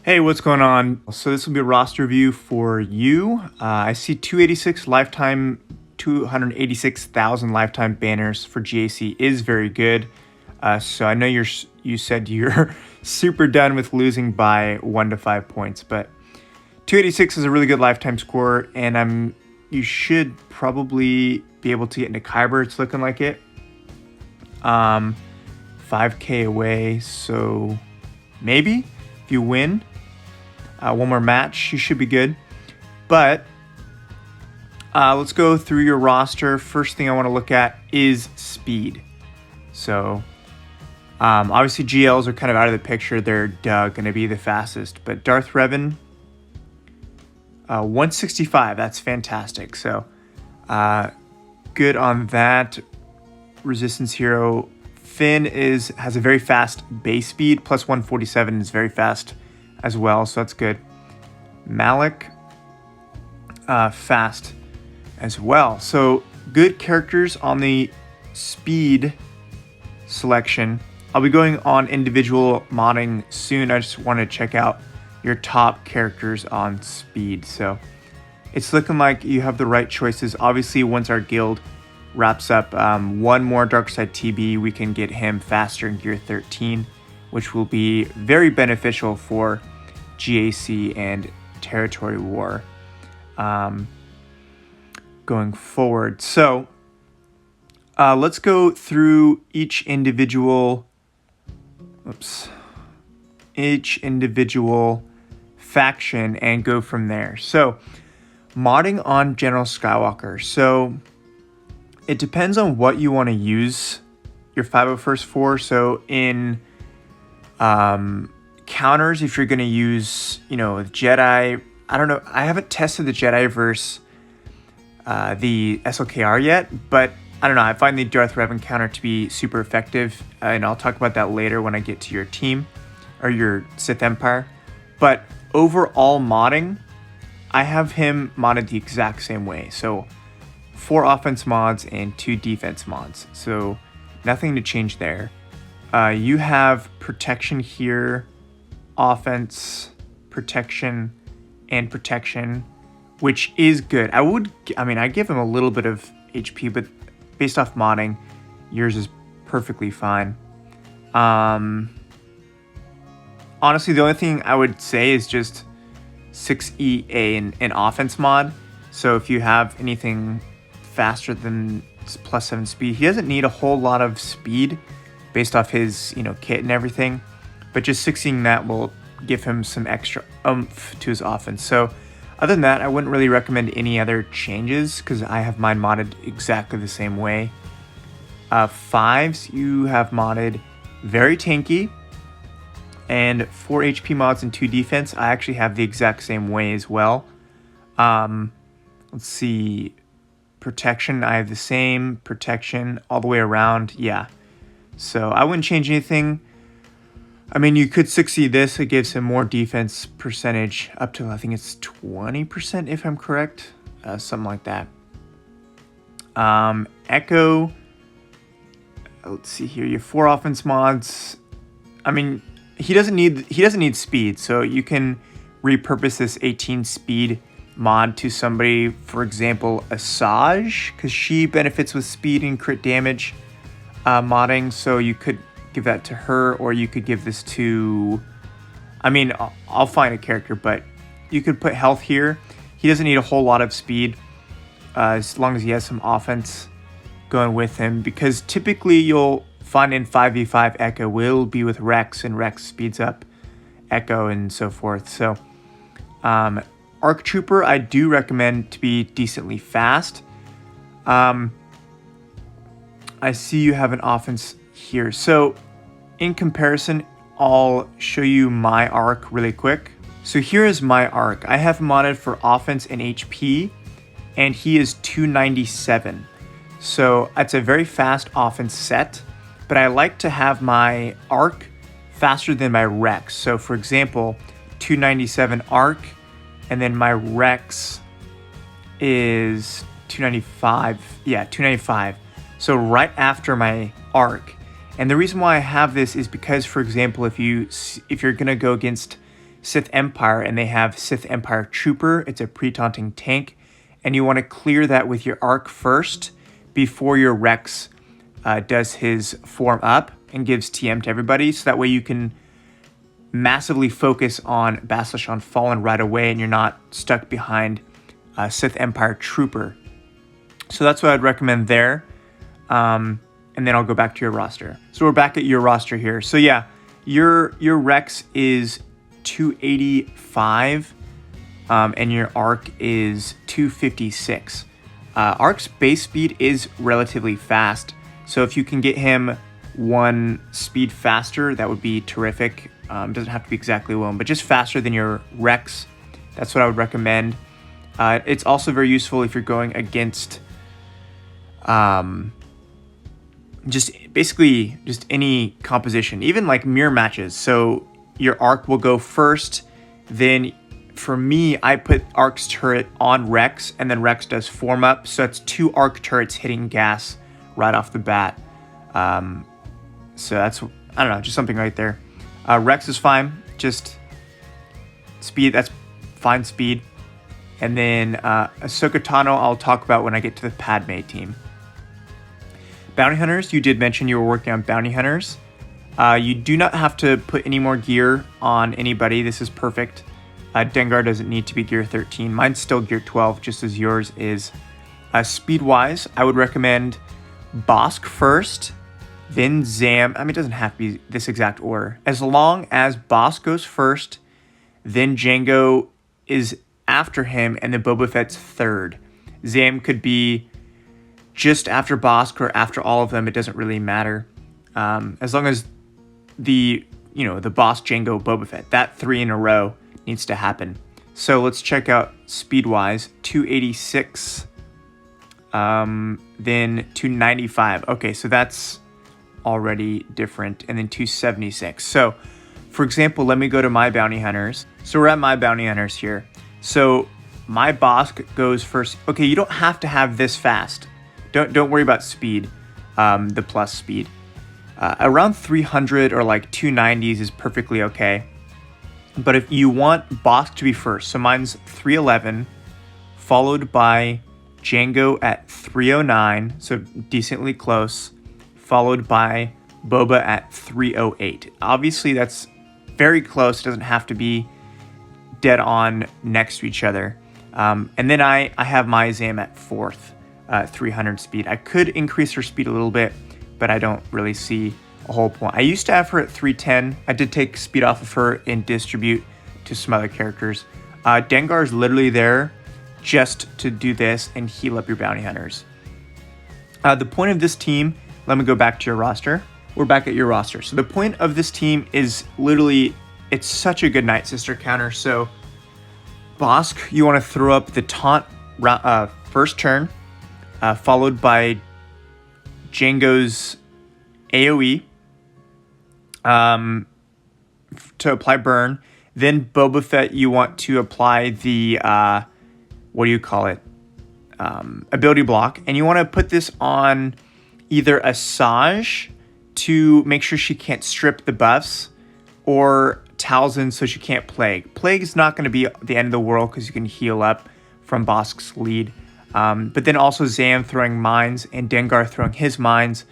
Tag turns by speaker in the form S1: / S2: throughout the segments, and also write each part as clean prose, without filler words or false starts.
S1: Hey, what's going on? So this will be a roster review for you. I see 286 lifetime, 286,000 lifetime banners for GAC is very good. So I know you said you're super done with losing by 1 to 5 points, but 286 is a really good lifetime score, and you should probably be able to get into Kyber. It's looking like it. 5K away, so maybe if you win one more match, you should be good. But let's go through your roster. First thing I want to look at is speed. So obviously GLs are kind of out of the picture. They're going to be the fastest. But Darth Revan, 165. That's fantastic. So good on that. Resistance hero Finn has a very fast base speed. Plus 147 is very fast as well, so that's good. Malik, fast as well. So good characters on the speed selection. I'll be going on individual modding soon. I just want to check out your top characters on speed. So it's looking like you have the right choices. Obviously, once our guild wraps up, one more Darkside TB, we can get him faster in gear 13, which will be very beneficial for GAC and territory war going forward. So let's go through each individual faction and go from there. So modding on General Skywalker. So it depends on what you want to use your 501st for. So in counters, if you're going to use, Jedi, I don't know, I haven't tested the Jedi versus the SLKR yet, but I don't know, I find the Darth Revan counter to be super effective, and I'll talk about that later when I get to your team, or your Sith Empire. But overall modding, I have him modded the exact same way, so 4 offense mods and 2 defense mods, so nothing to change there. You have protection here, offense, protection, and protection, which is good. I give him a little bit of HP, but based off modding, yours is perfectly fine. Honestly, the only thing I would say is just 6EA in offense mod. So if you have anything faster than plus 7 speed, he doesn't need a whole lot of speed based off his kit and everything, but just 6ing that will give him some extra oomph to his offense. So other than that, I wouldn't really recommend any other changes because I have mine modded exactly the same way. 5s you have modded very tanky, and 4 HP mods and 2 defense I actually have the exact same way as well. Let's see, protection I have the same, protection all the way around, yeah. So I wouldn't change anything. I mean, you could 6E this. It gives him more defense percentage up to, I think it's 20% if I'm correct. Something like that. Echo. Let's see here. You have 4 offense mods. I mean, he doesn't need speed, so you can repurpose this 18 speed mod to somebody, for example, Asajj, because she benefits with speed and crit damage modding, so you could give that to her, or you could give this to, I'll find a character, but you could put health here. He doesn't need a whole lot of speed as long as he has some offense going with him, because typically you'll find in 5v5 Echo will be with Rex, and Rex speeds up Echo and so forth. So Arc Trooper I do recommend to be decently fast. I see you have an offense here. So in comparison, I'll show you my arc really quick. So here is my arc. I have modded for offense and HP, and he is 297. So it's a very fast offense set, but I like to have my arc faster than my Rex. So for example, 297 arc, and then my Rex is 295. Yeah, 295. So right after my arc. And the reason why I have this is because, for example, if you're gonna go against Sith Empire and they have Sith Empire Trooper. It's a pre-taunting tank, and you want to clear that with your arc first before your Rex does his form up and gives TM to everybody, so that way you can massively focus on Bastila Shan Fallen right away and you're not stuck behind Sith Empire Trooper. So that's what I'd recommend there. And then I'll go back to your roster. So we're back at your roster here. So yeah, your Rex is 285 and your Arc is 256. Arc's base speed is relatively fast. So if you can get him 1 speed faster, that would be terrific. Doesn't have to be exactly 1, but just faster than your Rex. That's what I would recommend. It's also very useful if you're going against just any composition, even like mirror matches. So your Arc will go first, then for me, I put Arc's turret on Rex, and then Rex does form up. So it's 2 Arc turrets hitting gas right off the bat. So that's, I don't know, just something right there. Rex is fine, just speed, that's fine speed. And then Ahsoka Tano I'll talk about when I get to the Padme team. Bounty Hunters, you did mention you were working on Bounty Hunters. You do not have to put any more gear on anybody. This is perfect. Dengar doesn't need to be gear 13. Mine's still gear 12, just as yours is. Speed-wise, I would recommend Bosk first, then Zam. I mean, it doesn't have to be this exact order. As long as Bosk goes first, then Jango is after him, and then Boba Fett's third. Zam could be just after Bosk or after all of them. It doesn't really matter. As long as the Bosk, Jango, Boba Fett, that 3 in a row needs to happen. So let's check out speed-wise. 286, then 295. Okay, so that's already different. And then 276. So, for example, let me go to my Bounty Hunters. So we're at my Bounty Hunters here. So my Bosk goes first. Okay, you don't have to have this fast. Don't worry about speed, the plus speed. Around 300 or like 290s is perfectly okay. But if you want Bosk to be first, so mine's 311, followed by Jango at 309, so decently close, followed by Boba at 308. Obviously, that's very close. It doesn't have to be dead on next to each other. And then I have my Zam at 4th, 300 speed. I could increase her speed a little bit, but I don't really see a whole point. I used to have her at 310. I did take speed off of her and distribute to some other characters. Dengar is literally there just to do this and heal up your Bounty Hunters. The point of this team, let me go back to your roster. We're back at your roster. So the point of this team is literally, it's such a good Night Sister counter. So Bosk, you want to throw up the taunt first turn, followed by Jango's AoE to apply burn. Then Boba Fett, you want to apply the ability block, and you want to put this on either Asajj to make sure she can't strip the buffs, or Talzin so she can't plague. Plague is not going to be the end of the world because you can heal up from Bosk's lead. But then also Zam throwing mines and Dengar throwing his mines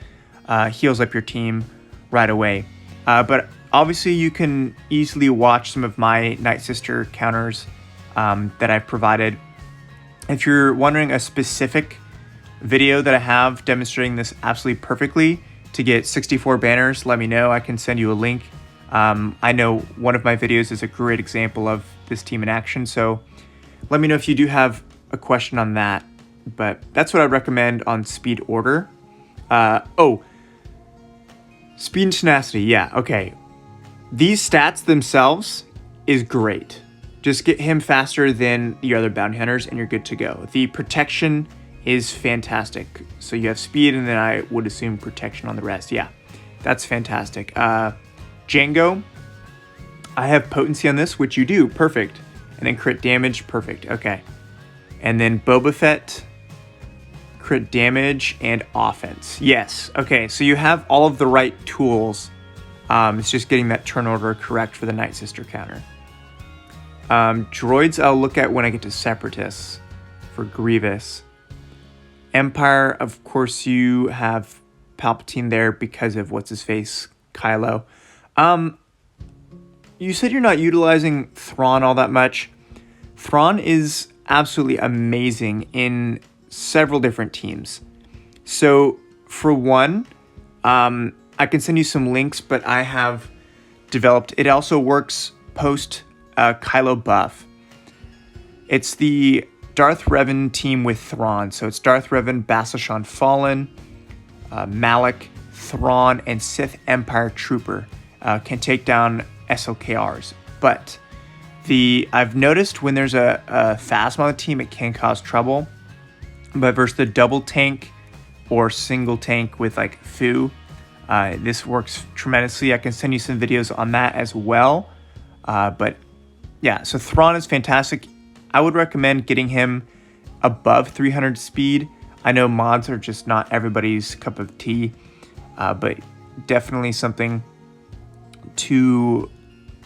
S1: heals up your team right away. But obviously you can easily watch some of my Night Sister counters that I've provided. If you're wondering a specific video that I have demonstrating this absolutely perfectly to get 64 banners, let me know. I can send you a link. I know one of my videos is a great example of this team in action, so let me know if you do have a question on that. But that's what I'd recommend on speed order. Speed and tenacity, yeah, okay. These stats themselves is great. Just get him faster than the other bounty hunters and you're good to go. The protection is fantastic. So you have speed and then I would assume protection on the rest. Yeah, that's fantastic. Jango, I have potency on this, which you do, perfect. And then crit damage, perfect, okay. And then Boba Fett, crit damage and offense. Yes, okay, so you have all of the right tools. It's just getting that turn order correct for the Night Sister counter. Droids I'll look at when I get to Separatists for Grievous. Empire, of course, you have Palpatine there because of what's-his-face, Kylo. You said you're not utilizing Thrawn all that much. Thrawn is absolutely amazing in several different teams. So, for one, I can send you some links, but I have developed... It also works post Kylo buff. It's the Darth Revan team with Thrawn. So it's Darth Revan, Bastila Fallen, Malak, Thrawn, and Sith Empire Trooper can take down SLKRs. But I've noticed when there's a Phasma on the team, it can cause trouble. But versus the double tank or single tank with like Fu, this works tremendously. I can send you some videos on that as well. But yeah, so Thrawn is fantastic. I would recommend getting him above 300 speed. I know mods are just not everybody's cup of tea, but definitely something to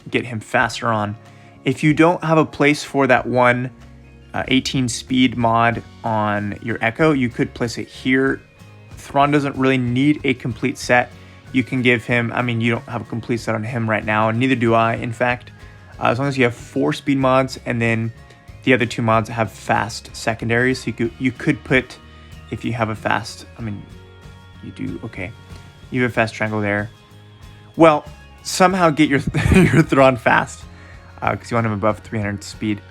S1: get him faster on. If you don't have a place for that one 18 speed mod on your Echo, you could place it here. Thrawn doesn't really need a complete set. You can give him, I mean, you don't have a complete set on him right now, and neither do I, in fact. As long as you have 4 speed mods, and then the other 2 mods have fast secondaries. So you could put, if you have a fast, I mean, you do, okay. You have a fast triangle there. Well, somehow get your Thrawn fast, because you want him above 300 speed.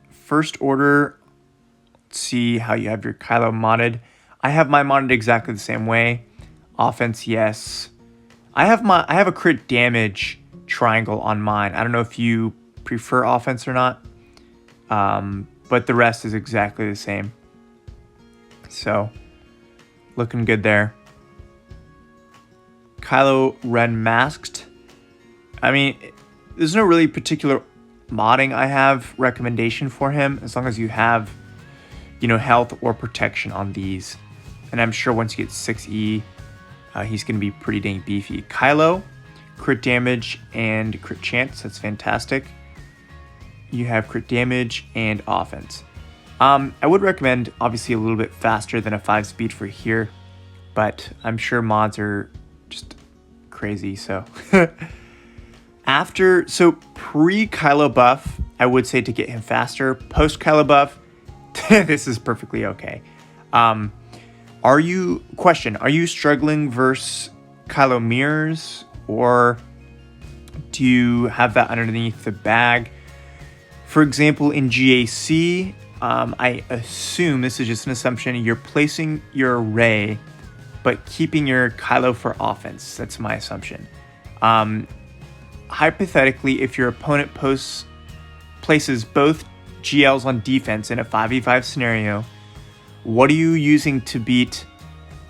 S1: First order, let's see how you have your Kylo modded. I have mine modded exactly the same way. Offense, yes. I have a crit damage triangle on mine. I don't know if you prefer offense or not, but the rest is exactly the same. So, looking good there. Kylo Ren masked. I mean, there's no really particular modding I have recommendation for him, as long as you have, you know, health or protection on these. And I'm sure once you get 6E, he's going to be pretty dang beefy. Kylo, crit damage and crit chance. That's fantastic. You have crit damage and offense. I would recommend, obviously, a little bit faster than a 5 speed for here, but I'm sure mods are just crazy, so... pre-Kylo buff, I would say to get him faster. Post-Kylo buff, this is perfectly okay. Are you struggling versus Kylo mirrors, or do you have that underneath the bag? For example, in GAC, I assume, this is just an assumption, you're placing your Rey, but keeping your Kylo for offense. That's my assumption. Hypothetically, if your opponent places both GLs on defense in a 5v5 scenario, what are you using to beat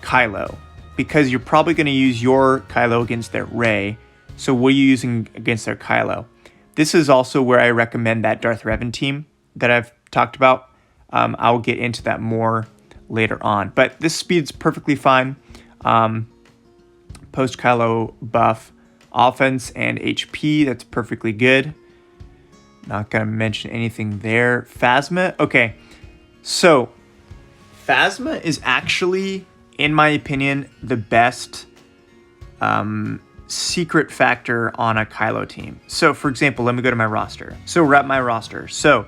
S1: Kylo? Because you're probably going to use your Kylo against their Rey. So what are you using against their Kylo? This is also where I recommend that Darth Revan team that I've talked about. I'll get into that more later on. But this speed's perfectly fine. Post Kylo buff, offense and HP, that's perfectly good. Not going to mention anything there. Phasma, okay. So Phasma is actually, in my opinion, the best secret factor on a Kylo team. So, for example, let me go to my roster. So, we're at my roster. So,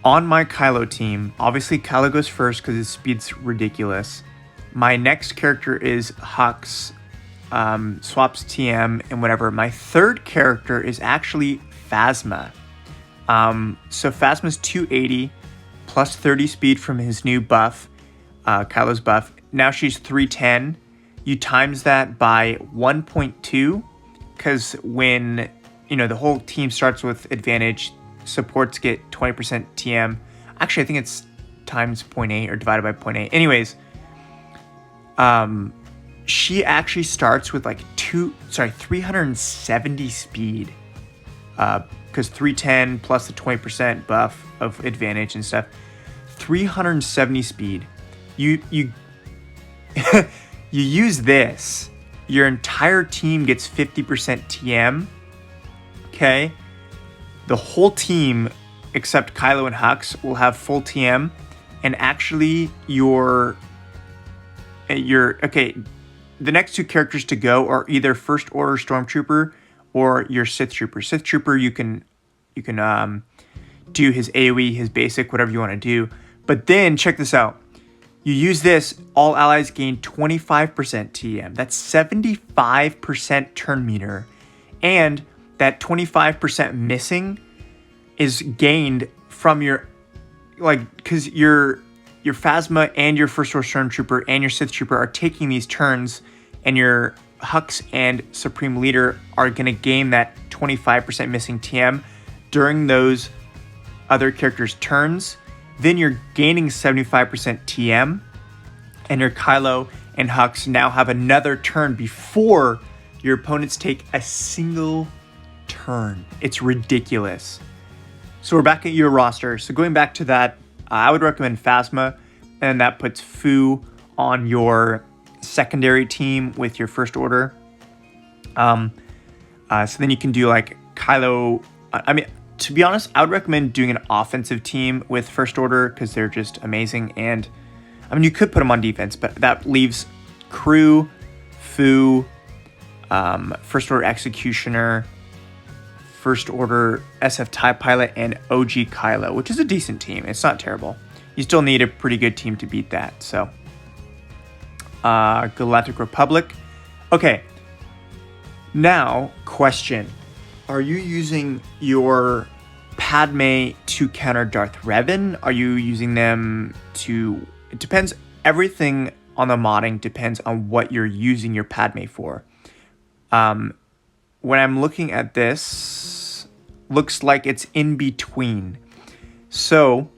S1: on my Kylo team, obviously Kylo goes first because his speed's ridiculous. My next character is Hux, swaps TM and whatever. My third character is actually Phasma. So, Phasma's 280 plus 30 speed from his new buff, Kylo's buff. Now she's 310. You times that by 1.2, because when, you know, the whole team starts with advantage, supports get 20% TM. Actually, I think it's times 0.8 or divided by 0.8. Anyways, she actually starts with like 370 speed, because 310 plus the 20% buff of advantage and stuff, 370 speed. You you use this your entire team gets 50% TM. Okay, the whole team except Kylo and Hux will have full TM, and actually your okay. The next two characters to go are either First Order Stormtrooper or your Sith Trooper. Sith Trooper, you can do his AoE, his basic, whatever you want to do. But then check this out. You use this, all allies gain 25% TM. That's 75% turn meter, and that 25% missing is gained from your, like, because your Phasma and your First Order Stormtrooper and your Sith Trooper are taking these turns, and your Hux and Supreme Leader are going to gain that 25% missing TM during those other characters' turns. Then you're gaining 75% TM, and your Kylo and Hux now have another turn before your opponents take a single turn. It's ridiculous. So we're back at your roster. So going back to that, I would recommend Phasma, and that puts Fu on your secondary team with your First Order. So then you can do like Kylo. I mean, to be honest, I would recommend doing an offensive team with First Order because they're just amazing. And I mean, you could put them on defense, but that leaves Crew, Fu, First Order Executioner, First Order SF TIE Pilot, and OG Kylo, which is a decent team. It's not terrible. You still need a pretty good team to beat that. So, Galactic Republic. Okay. Now, question. Are you using your Padme to counter Darth Revan? Are you using them to... It depends. Everything on the modding depends on what you're using your Padme for. When I'm looking at this, looks like it's in between. So,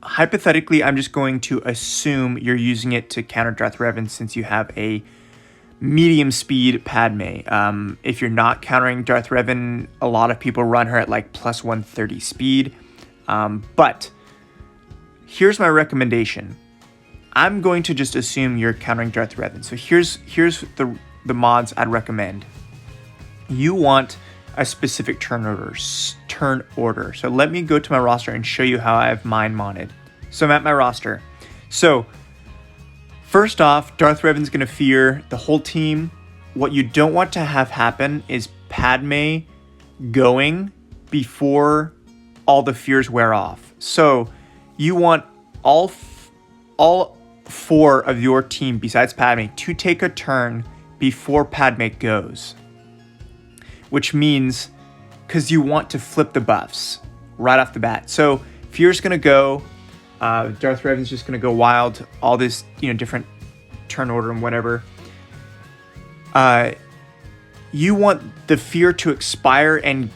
S1: hypothetically, I'm just going to assume you're using it to counter Darth Revan since you have a medium speed Padme. If you're not countering Darth Revan, a lot of people run her at like plus 130 speed. But here's my recommendation. I'm going to just assume you're countering Darth Revan. So here's the mods I'd recommend. You want a specific turn order. So let me go to my roster and show you how I have mine modded. So I'm at my roster. So first off, Darth Revan's going to fear the whole team. What you don't want to have happen is Padme going before all the fears wear off. So you want all four of your team besides Padme to take a turn before Padme goes. Which means, because you want to flip the buffs right off the bat. So Fear's going to go, Darth Revan's just going to go wild, all this, different turn order and whatever. You want the Fear to expire, and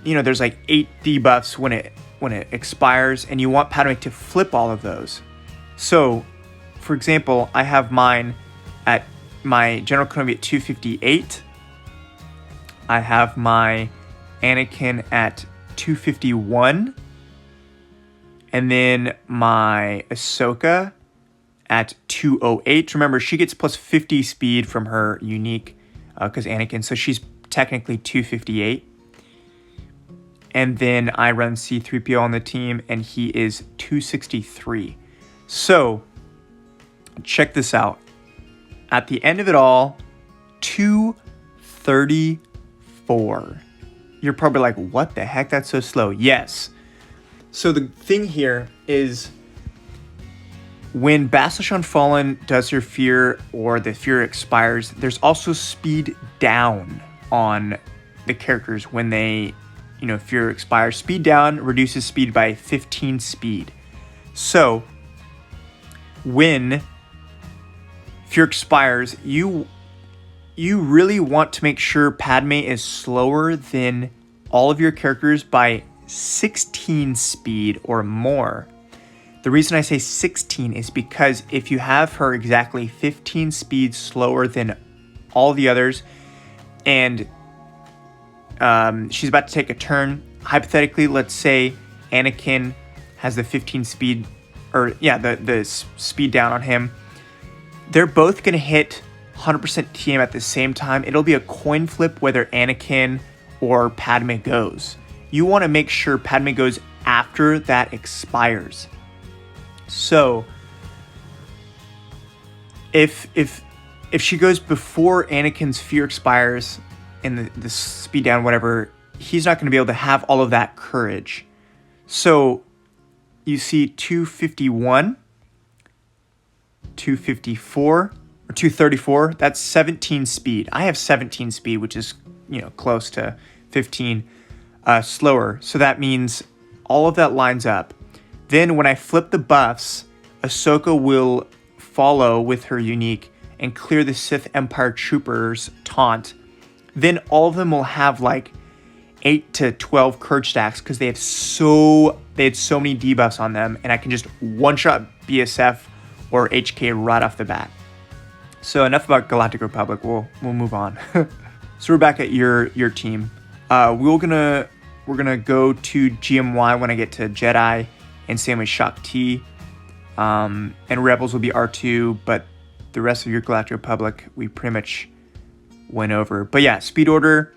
S1: there's like 8 debuffs when it expires, and you want Padme to flip all of those. So, for example, I have mine at my General Kenobi at 258. I have my Anakin at 251. And then my Ahsoka at 208. Remember, she gets plus 50 speed from her unique, because Anakin, so she's technically 258. And then I run C-3PO on the team, and he is 263. So, check this out. At the end of it all, 234. You're probably like, what the heck? That's so slow. Yes. So the thing here is when Bastila Unfallen does your fear or the fear expires, there's also speed down on the characters when they, fear expires. Speed down reduces speed by 15 speed. So when fear expires, you really want to make sure Padme is slower than all of your characters by 16 speed or more. The reason I say 16 is because if you have her exactly 15 speed slower than all the others, and she's about to take a turn, hypothetically, let's say Anakin has the 15 speed, or the speed down on him. they're both going to hit 100% TM at the same time. It'll be a coin flip whether Anakin or Padme goes. You want to make sure Padme goes after that expires. So if she goes before Anakin's fear expires and the speed down, whatever, he's not going to be able to have all of that courage. So you see 251, 254, or 234. That's 17 speed. I have 17 speed, which is, close to 15 slower. So that means all of that lines up. Then when I flip the buffs, Ahsoka will follow with her unique and clear the Sith Empire Troopers taunt. Then all of them will have like 8 to 12 courage stacks because they had so many debuffs on them, and I can just one-shot BSF or HK right off the bat. So enough about Galactic Republic. We'll move on. So we're back at your team. We're gonna go to GMY when I get to Jedi, and same with Shaak Ti. And Rebels will be R2, but the rest of your Galactic Republic we pretty much went over. But yeah, speed order.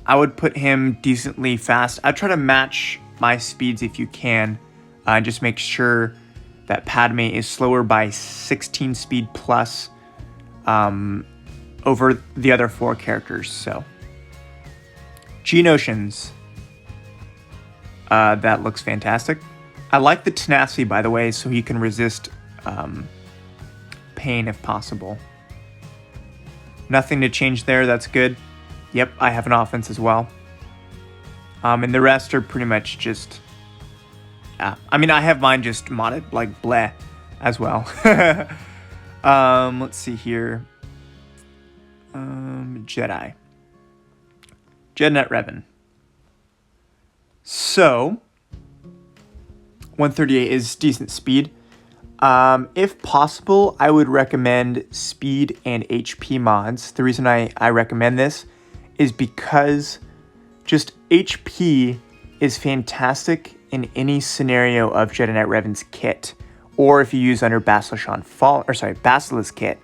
S1: I would put him decently fast. I'd try to match my speeds if you can, and just make sure that Padme is slower by 16 speed plus over the other 4 characters. So Geonosians, that looks fantastic. I like the tenacity, by the way, so he can resist pain if possible. Nothing to change there. That's good. Yep, I have an offense as well. And the rest are pretty much just... I mean, I have mine just modded like bleh as well. Let's see here. Jedi. Jednet Revan. So, 138 is decent speed. If possible, I would recommend speed and HP mods. The reason I recommend this is because just HP is fantastic in any scenario of Jedi Knight Revan's kit, or if you use under Basilisk kit,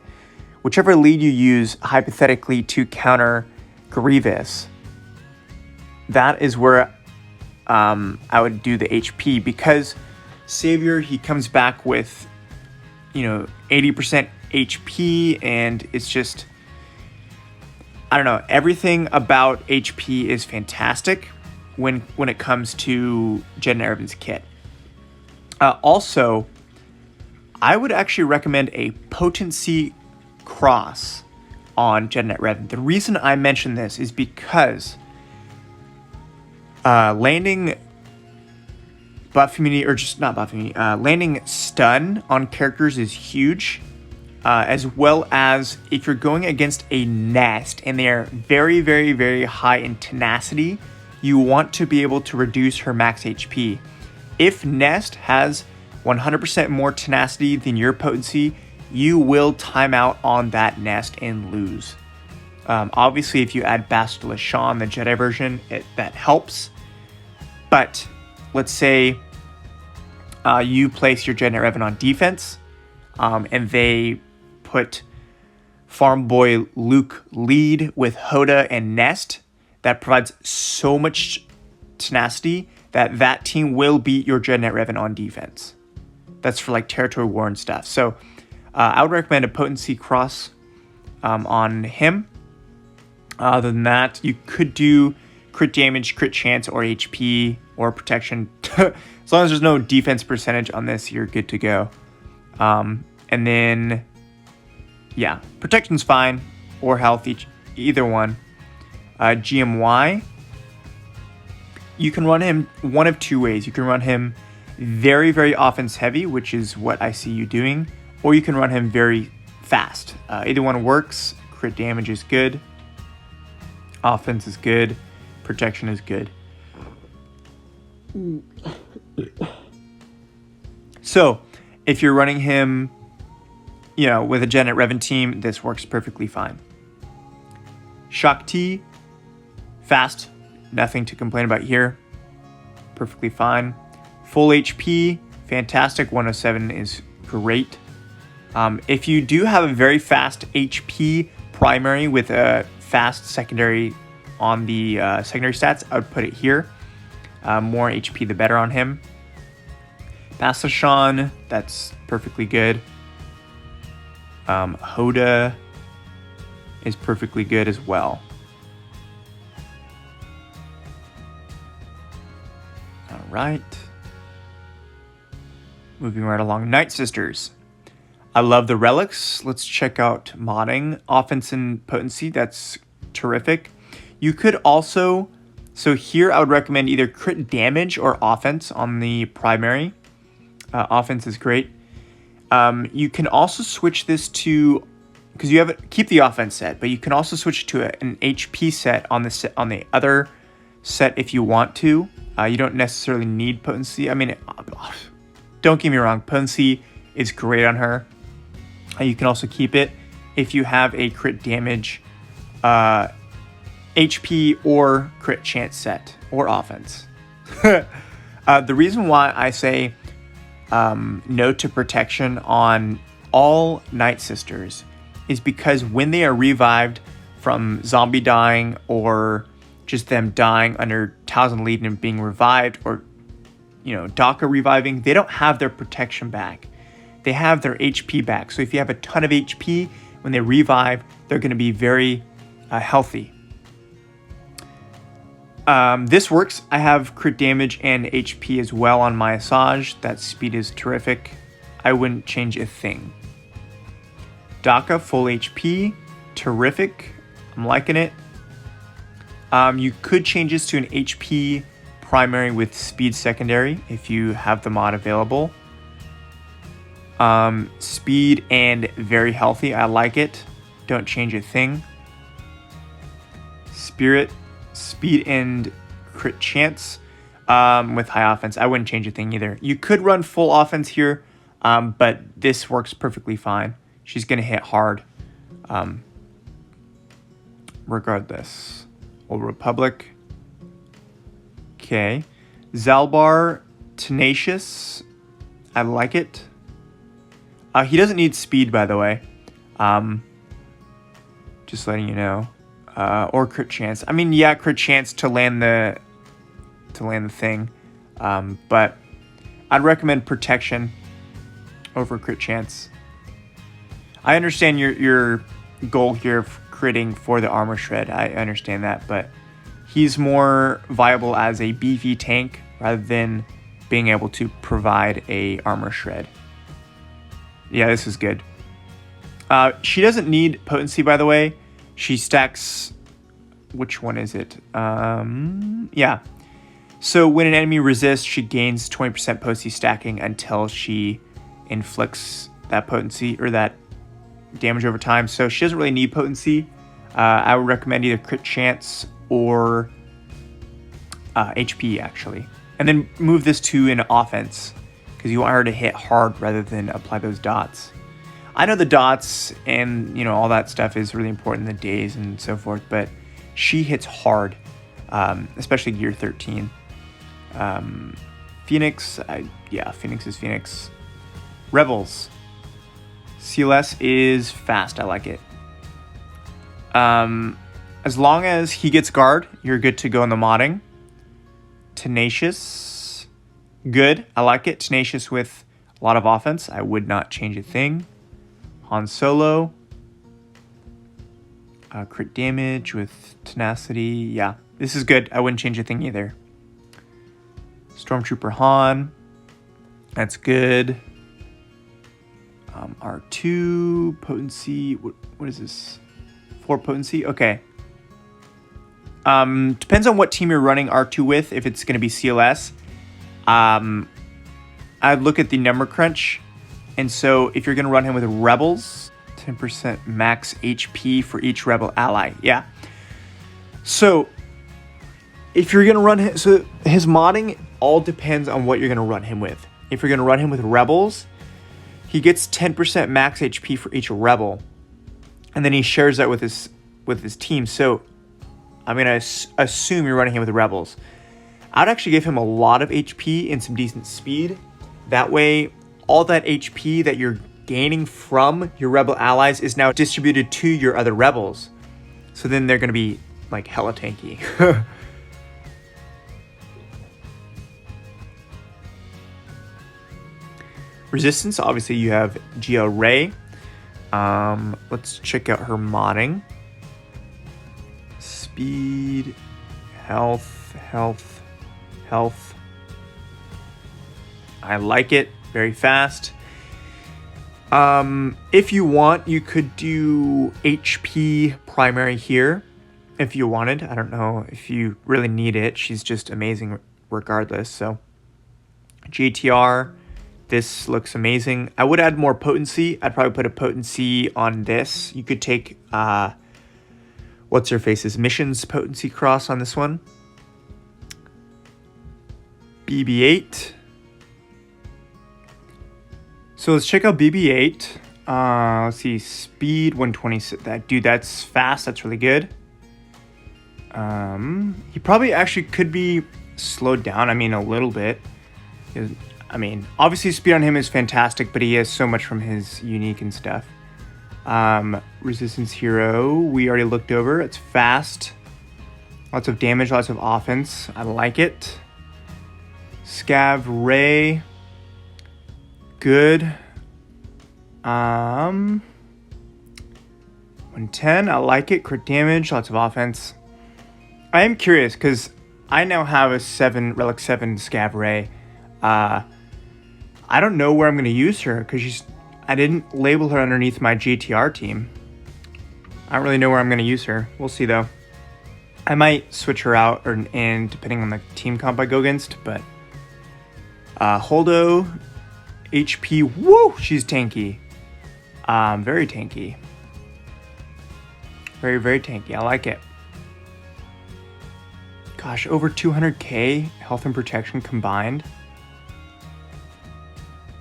S1: whichever lead you use hypothetically to counter Grievous. That is where I would do the HP, because Savior, he comes back with 80% HP, and it's just, I don't know, everything about HP is fantastic when it comes to Jedi Knight Revan's kit. Also, I would actually recommend a potency cross on Jedi Knight Revan. The reason I mention this is because landing buff immunity, or just not buff immunity, landing stun on characters is huge, as well as if you're going against a nest and they are very, very, very high in tenacity, you want to be able to reduce her max HP. If Nest has 100% more tenacity than your potency, you will time out on that Nest and lose. Obviously, if you add Basilisk Shawn, the Jedi version, that helps. But let's say you place your Jedi Knight Revan on defense, and they put Farm Boy Luke lead with Hoda and Nest. That provides so much tenacity that team will beat your Jedi Knight Revan on defense. That's for like territory war and stuff. So I would recommend a potency cross on him. Other than that, you could do crit damage, crit chance, or HP, or protection. As long as there's no defense percentage on this, you're good to go. And then, yeah, protection's fine, or health, either one. GMY, you can run him one of two ways. You can run him very, very offense heavy, which is what I see you doing, or you can run him very fast. Either one works. Crit damage is good. Offense is good. Protection is good. So, if you're running him, with a Jedi Knight Revan team, this works perfectly fine. Shaak Ti, fast, nothing to complain about here. Perfectly fine. Full HP, fantastic. 107 is great. If you do have a very fast HP primary with a fast secondary on the secondary stats, I would put it here. More HP, the better on him. Basashan, that's perfectly good. Hoda is perfectly good as well. All right. Moving right along. Night Sisters. I love the relics. Let's check out modding. Offense and potency, that's terrific. You could also, so here I would recommend either crit damage or offense on the primary. Offense is great. You can also switch this to, because you have it, keep the offense set, but you can also switch to an HP set on the other set if you want to. You don't necessarily need potency. I mean, don't get me wrong, potency is great on her. You can also keep it if you have a crit damage, HP or crit chance set or offense. The reason why I say no to protection on all Night Sisters is because when they are revived from zombie dying or just them dying under Thousand Lead and being revived, or Daka reviving, they don't have their protection back. They have their HP back. So if you have a ton of HP, when they revive, they're going to be very healthy. This works. I have crit damage and HP as well on my Asajj. That speed is terrific. I wouldn't change a thing. Daka, full HP. Terrific. I'm liking it. You could change this to an HP primary with speed secondary if you have the mod available. Speed and very healthy. I like it. Don't change a thing. Spirit, speed and crit chance with high offense. I wouldn't change a thing either. You could run full offense here, but this works perfectly fine. She's going to hit hard regardless. Old Republic. Okay. Zalbar, tenacious. I like it. He doesn't need speed, by the way. Just letting you know. Or crit chance. I mean, yeah, crit chance to land the thing. But I'd recommend protection over crit chance. I understand your goal here of critting for the armor shred. I understand that, but he's more viable as a beefy tank rather than being able to provide a armor shred. Yeah, this is good. She doesn't need potency, by the way. She stacks... Which one is it? Yeah. So when an enemy resists, she gains 20% potency stacking until she inflicts that potency or that damage over time. So she doesn't really need potency. I would recommend either crit chance or HP, actually. And then move this to an offense, because you want her to hit hard rather than apply those dots. I know the dots and all that stuff is really important in the days and so forth, but she hits hard, especially gear 13. Phoenix, Phoenix is Phoenix. Rebels. CLS is fast, I like it. As long as he gets guard, you're good to go in the modding. Tenacious, good, I like it. Tenacious with a lot of offense, I would not change a thing. Han Solo, crit damage with tenacity, yeah, this is good. I wouldn't change a thing either. Stormtrooper Han, that's good. R2, potency, what is this? 4 potency, okay. Depends on what team you're running R2 with, if it's going to be CLS. I'd look at the number crunch. And so if you're going to run him with Rebels, 10% max HP for each Rebel ally. Yeah. So if you're going to run him, so his modding all depends on what you're going to run him with. If you're going to run him with Rebels, he gets 10% max HP for each Rebel. And then he shares that with his team. So I'm going to assume you're running him with Rebels. I'd actually give him a lot of HP and some decent speed. That way, all that HP that you're gaining from your rebel allies is now distributed to your other rebels. So then they're going to be like hella tanky. Resistance, obviously you have Geo Ray. Let's check out her modding. Speed, health. I like it, very fast. If you want, you could do HP primary here if you wanted. I don't know if you really need it. She's just amazing regardless. So GTR, this looks amazing. I would add more potency. I'd probably put a potency on this. You could take, what's her face's missions potency cross on this one. BB-8. So let's check out BB-8. Let's see, speed 126. Dude, that's fast. That's really good. He probably actually could be slowed down. I mean, a little bit. I mean, obviously speed on him is fantastic, but he has so much from his unique and stuff. Resistance hero, we already looked over. It's fast. Lots of damage, lots of offense. I like it. Scav Ray. Good. 110, I like it. Crit damage, lots of offense. I am curious because I now have a Relic 7 Scav Ray. I don't know where I'm going to use her because I didn't label her underneath my GTR team. I don't really know where I'm going to use her. We'll see though. I might switch her out and depending on the team comp I go against, but Holdo, HP, woo, she's tanky. Very tanky. Very, very tanky. I like it. Gosh, over 200k health and protection combined.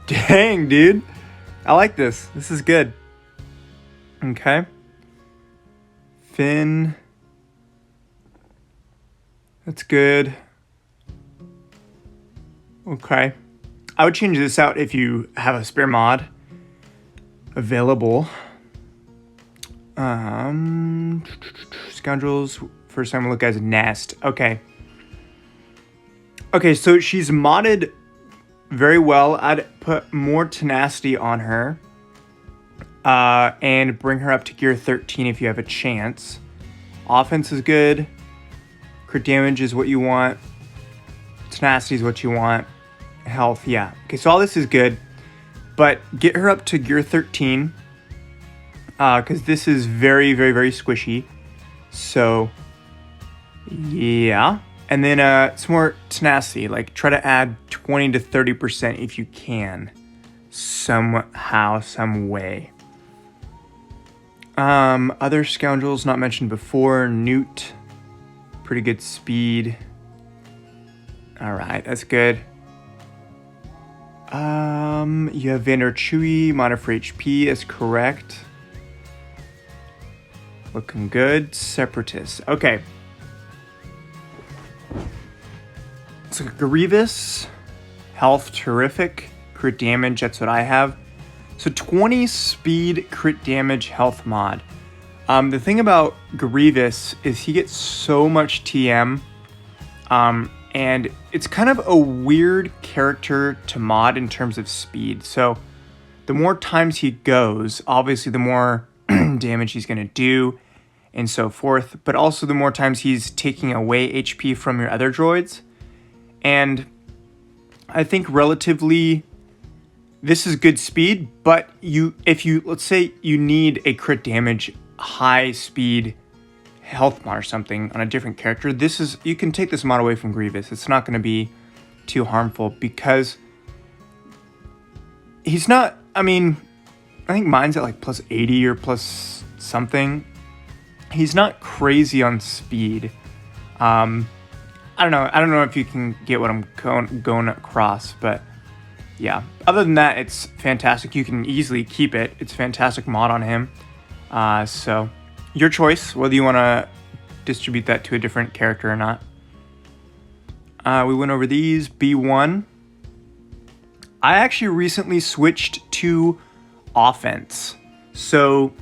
S1: Dang, dude. I like this. This is good. Okay. Finn. That's good. Okay. I would change this out if you have a spare mod available. Scoundrels. First time we look as Nest. Okay. Okay, so she's modded very well. I'd put more tenacity on her. And bring her up to gear 13 if you have a chance. Offense is good. Crit damage is what you want. Tenacity is what you want. Health, yeah. Okay, so all this is good. But get her up to gear 13. Because this is very, very, very squishy. So, yeah. And then some more tenacity. Like, try to add 20 to 30% if you can. Somehow, some way. Other scoundrels not mentioned before. Newt. Pretty good speed. Alright, that's good. You have Vander Chewy. Modded for HP is correct. Looking good. Separatists. Okay. So Grievous. Health terrific. Crit damage, that's what I have. So 20 speed, crit damage, health mod. The thing about Grievous is he gets so much TM. And it's kind of a weird character to mod in terms of speed. So the more times he goes, obviously the more damage he's going to do and so forth. But also the more times he's taking away HP from your other droids. And I think relatively this is good speed, but let's say you need a crit damage, high speed health mod or something on a different character, you can take this mod away from Grievous. It's not going to be too harmful because he's not, I mean, I think mine's at like plus 80 or plus something. He's not crazy on speed. I don't know if you can get what I'm going across, but yeah. Other than that, it's fantastic. You can easily keep it. It's a fantastic mod on him. So your choice, whether you want to distribute that to a different character or not. We went over these. B1. I actually recently switched to offense. So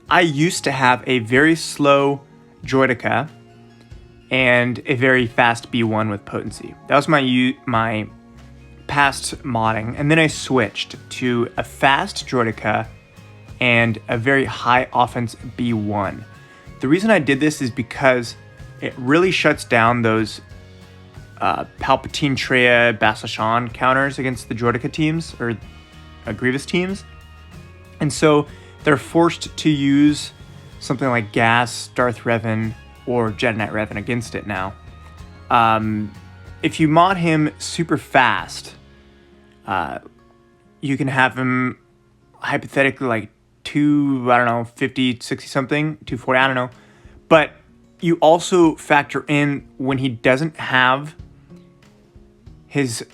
S1: I used to have a very slow Droideka and a very fast B1 with potency. That was my past modding, and then I switched to a fast Droideka and a very high offense B1. The reason I did this is because it really shuts down those Palpatine, Traya, Bastila counters against the Droideka teams, or Grievous teams. And so they're forced to use something like Gas, Darth Revan, or Jedi Knight Revan against it now. If you mod him super fast, you can have him hypothetically like 50, 60 something, 240, I don't know. But you also factor in when he doesn't have his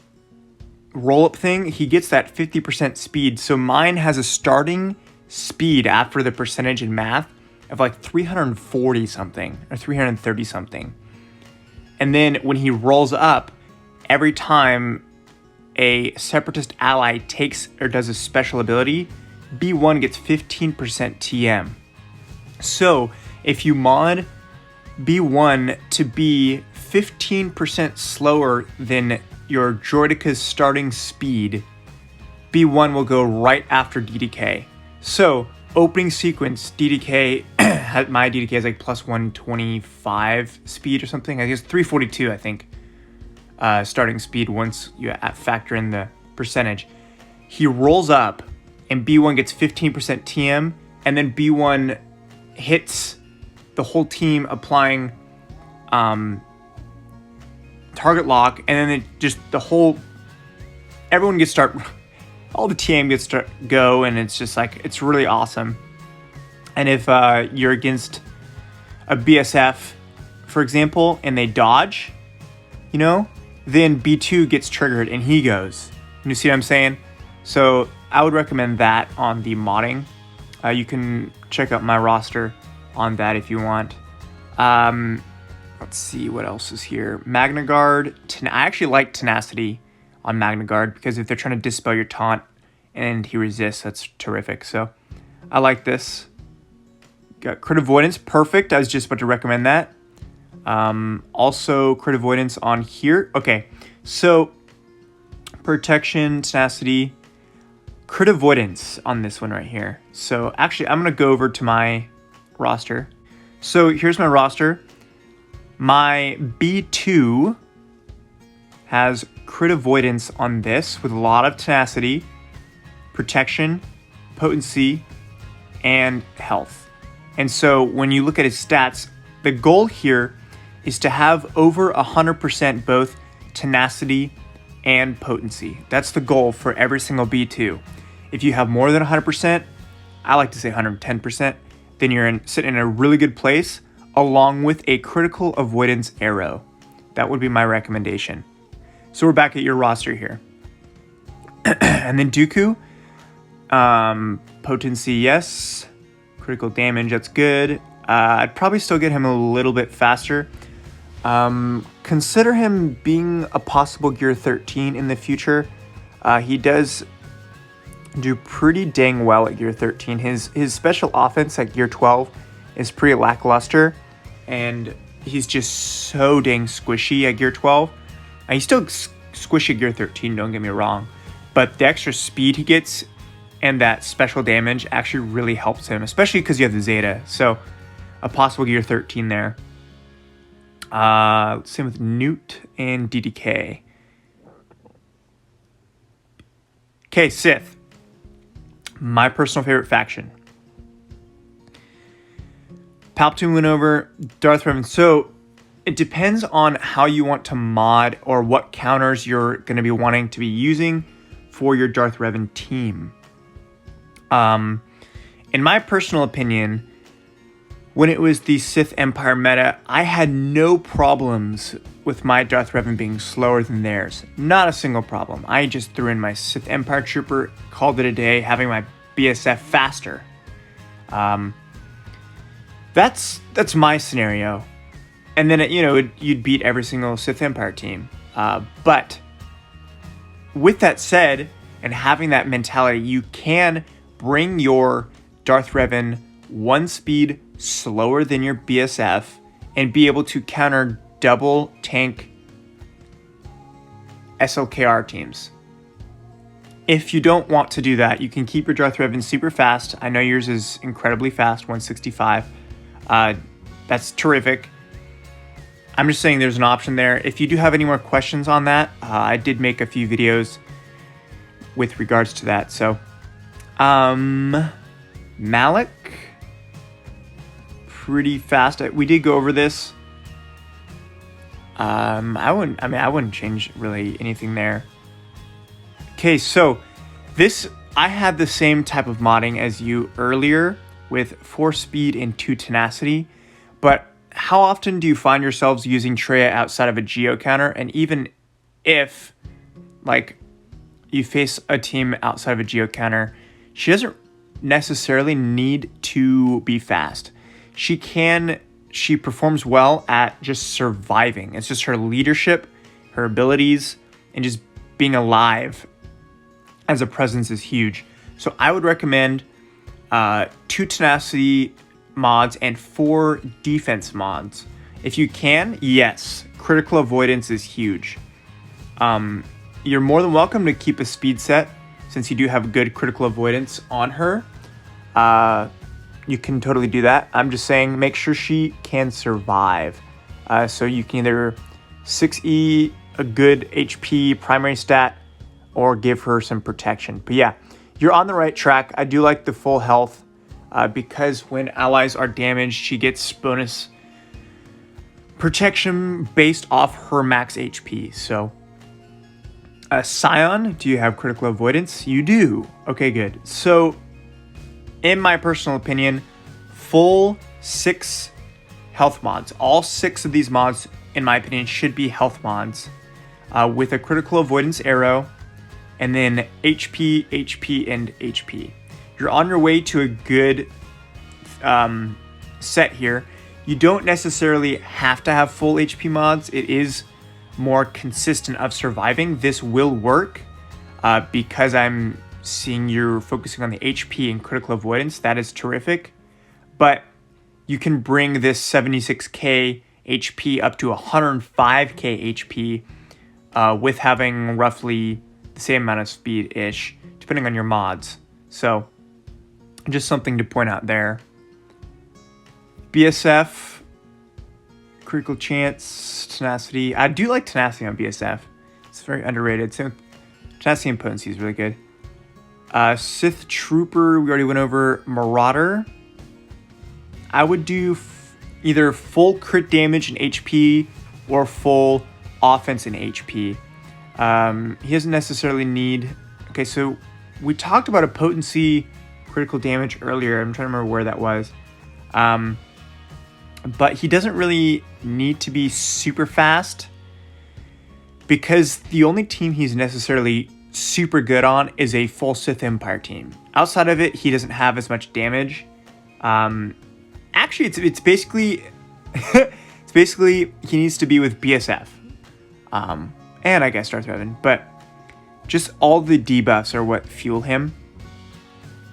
S1: roll-up thing, he gets that 50% speed. So mine has a starting speed after the percentage in math of like 340 something or 330 something. And then when he rolls up, every time a Separatist ally takes or does a special ability, B1 gets 15% TM. So if you mod B1 to be 15% slower than your Droideka's starting speed, B1 will go right after DDK. So opening sequence, DDK, my DDK is like plus 125 speed or something. I guess 342, I think, starting speed once you factor in the percentage. He rolls up and B1 gets 15% TM, and then B1 hits the whole team applying target lock, and then it just everyone gets all the TM gets to go, and it's just like, it's really awesome. And if you're against a BSF, for example, and they dodge, then B2 gets triggered and he goes. You see what I'm saying? So I would recommend that on the modding. You can check out my roster on that if you want. Let's see what else is here. Magna Guard. I actually like Tenacity on Magna Guard because if they're trying to dispel your taunt and he resists, that's terrific. So I like this. Got Crit Avoidance. Perfect. I was just about to recommend that. Also Crit Avoidance on here. Okay, so Protection, Tenacity, Crit Avoidance on this one right here. So actually, I'm going to go over to my roster. So here's my roster. My B2 has Crit Avoidance on this with a lot of Tenacity, Protection, Potency, and Health. And so when you look at his stats, the goal here is to have over 100% both Tenacity and Potency. That's the goal for every single B2. If you have more than 100%, I like to say 110%, then you're sitting in a really good place, along with a Critical Avoidance arrow. That would be my recommendation. So we're back at your roster here. And then Dooku, Potency, yes. Critical damage, that's good. I'd probably still get him a little bit faster. Consider him being a possible Gear 13 in the future. He does do pretty dang well at Gear 13. His special offense at Gear 12 is pretty lackluster, and he's just so dang squishy at Gear 12. And he's still squishy at Gear 13, don't get me wrong, but the extra speed he gets and that special damage actually really helps him, especially because you have the Zeta. So a possible Gear 13 there. Same with Newt and DDK. Okay, Sith. My personal favorite faction. Palpatine went over, Darth Revan. So it depends on how you want to mod or what counters you're going to be wanting to be using for your Darth Revan team. In my personal opinion, when it was the Sith Empire meta, I had no problems with my Darth Revan being slower than theirs. Not a single problem. I just threw in my Sith Empire Trooper, called it a day, having my BSF faster. That's my scenario. And then, you'd beat every single Sith Empire team. But with that said, and having that mentality, you can bring your Darth Revan 1 speed slower than your BSF and be able to counter double tank SLKR teams. If you don't want to do that, you can keep your Darth Revan super fast. I know yours is incredibly fast, 165. That's terrific. I'm just saying there's an option there. If you do have any more questions on that, I did make a few videos with regards to that. So, Malik, pretty fast. We did go over this. I wouldn't change really anything there. Okay, so I had the same type of modding as you earlier with 4 speed and 2 tenacity, but how often do you find yourselves using Traya outside of a geo counter? And even if, like, you face a team outside of a geo counter, she doesn't necessarily need to be fast. She performs well at just surviving. It's just her leadership, her abilities, and just being alive as a presence is huge. So I would recommend 2 tenacity mods and 4 defense mods. If you can, yes, critical avoidance is huge. You're more than welcome to keep a speed set since you do have good critical avoidance on her. You can totally do that. I'm just saying make sure she can survive. So you can either 6E, a good HP primary stat, or give her some protection. But yeah, you're on the right track. I do like the full health because when allies are damaged, she gets bonus protection based off her max HP. So, Scion, do you have critical avoidance? You do. Okay, good. So, in my personal opinion, full 6 health mods. All 6 of these mods, in my opinion, should be health mods with a critical avoidance arrow, and then HP, HP, and HP. You're on your way to a good set here. You don't necessarily have to have full HP mods. It is more consistent of surviving. This will work because I'm seeing you're focusing on the HP and critical avoidance. That is terrific. But you can bring this 76k HP up to 105k HP with having roughly the same amount of speed-ish, depending on your mods. So, just something to point out there. BSF, critical chance, tenacity. I do like tenacity on BSF. It's very underrated. So, tenacity and potency is really good. Sith Trooper, we already went over. Marauder. I would do either full crit damage and HP or full offense and HP. He doesn't necessarily need... Okay, so we talked about a potency critical damage earlier. I'm trying to remember where that was. But he doesn't really need to be super fast because the only team he's necessarily super good on is a full Sith Empire team. Outside of it, he doesn't have as much damage. Actually, it's basically... it's basically he needs to be with BSF. And I guess Darth Revan, but just all the debuffs are what fuel him.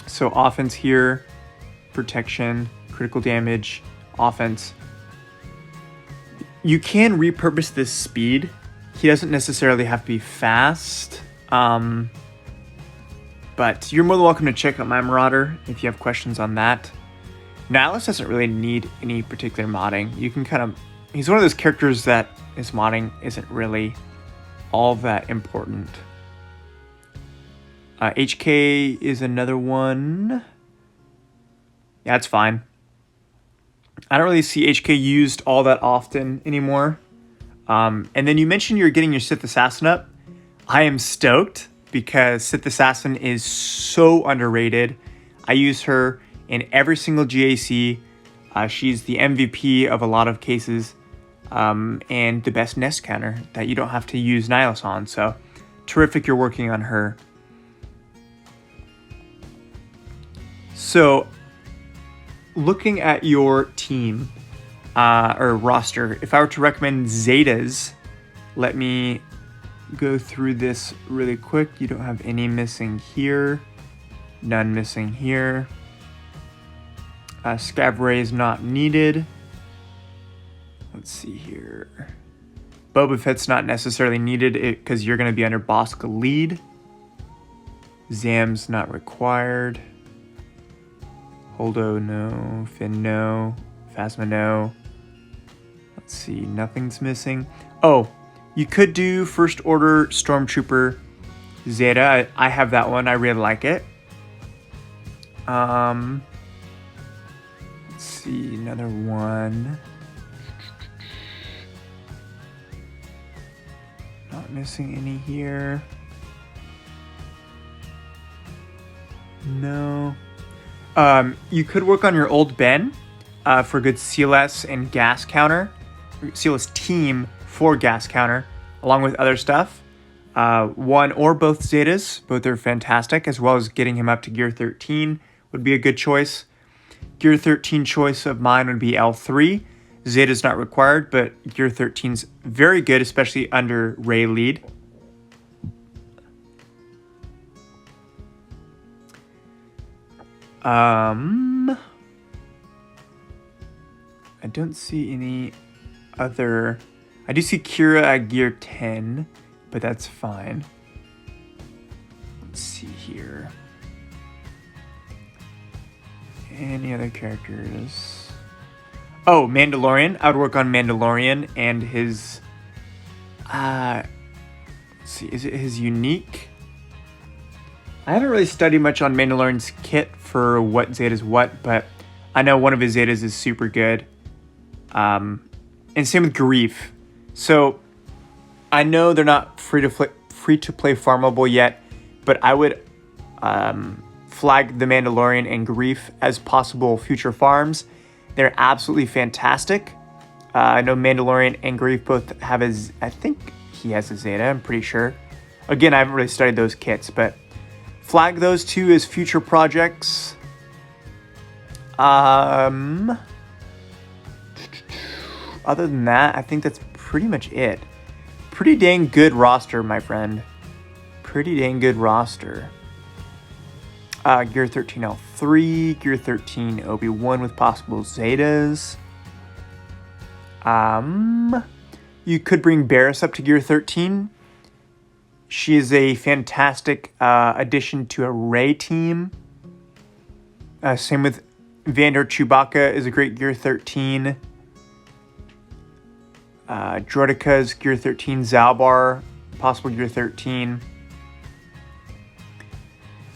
S1: So offense here, protection, critical damage, offense. You can repurpose this speed. He doesn't necessarily have to be fast. But you're more than welcome to check out my Marauder if you have questions on that. Nihilus doesn't really need any particular modding. You can kind of... He's one of those characters that his modding isn't really all that important. HK is another one. Yeah, it's fine. I don't really see HK used all that often anymore. And then you mentioned you're getting your Sith Assassin up. I am stoked because Sith Assassin is so underrated. I use her in every single GAC. She's the MVP of a lot of cases. And the best nest counter that you don't have to use Nihilus on. So, terrific you're working on her. So, looking at your team or roster, if I were to recommend Zetas, let me go through this really quick. You don't have any missing here. None missing here. Scav is not needed. Let's see here. Boba Fett's not necessarily needed because you're going to be under Bosca lead. Zam's not required. Holdo, no. Finn, no. Phasma, no. Let's see, nothing's missing. Oh, you could do First Order Stormtrooper Zeta. I have that one. I really like it. Let's see, another one. Not missing any here. No. You could work on your old Ben for good CLS and gas counter. CLS team for gas counter, along with other stuff. One or both Zetas, both are fantastic, as well as getting him up to Gear 13 would be a good choice. Gear 13 choice of mine would be L3. Zeta's not required, but Gear 13's very good, especially under Rey lead. I don't see any other. I do see Kira at Gear 10, but that's fine. Let's see here. Any other characters? Oh, Mandalorian. I would work on Mandalorian and his. Let's see. Is it his unique? I haven't really studied much on Mandalorian's kit for what Zeta's what, but I know one of his Zetas is super good. And same with Grief. So I know they're not free to play farmable yet, but I would flag the Mandalorian and Grief as possible future farms. They're absolutely fantastic. I know Mandalorian and Grief both have his. I think he has a Zeta. I'm pretty sure. Again, I haven't really studied those kits, but flag those two as future projects. Other than that, I think that's pretty much it. Pretty dang good roster, my friend. Pretty dang good roster. Gear 13 L3, Gear 13 Obi-Wan with possible Zetas. You could bring Barriss up to Gear 13. She is a fantastic addition to a Rey team. Same with Vander. Chewbacca is a great Gear 13. Droideka's Gear 13. Zalbar, possible Gear 13.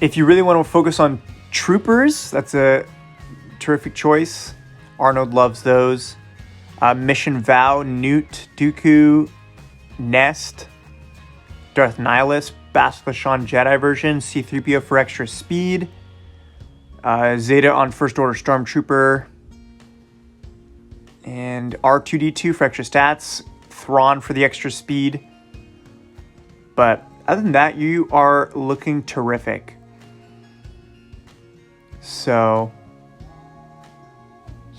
S1: If you really want to focus on troopers, that's a terrific choice. Arnold loves those. Mission Vow, Newt, Dooku, Nest, Darth Nihilus, Bastila Shan Jedi version, C-3PO for extra speed, Zeta on First Order Stormtrooper, and R2-D2 for extra stats, Thrawn for the extra speed. But other than that, you are looking terrific. So,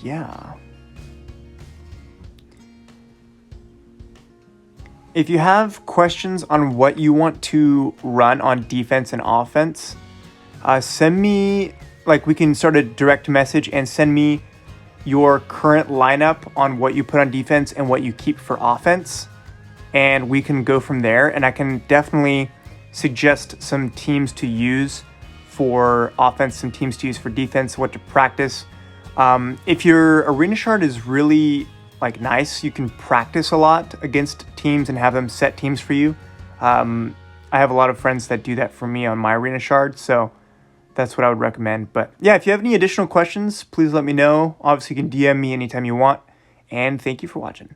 S1: yeah. If you have questions on what you want to run on defense and offense, send me, we can start a direct message and send me your current lineup on what you put on defense and what you keep for offense. And we can go from there. And I can definitely suggest some teams to use for offense, some teams to use for defense, what to practice. If your arena shard is really nice, you can practice a lot against teams and have them set teams for you. I have a lot of friends that do that for me on my arena shard, so that's what I would recommend. But yeah, if you have any additional questions, please let me know. Obviously, you can DM me anytime you want, and thank you for watching.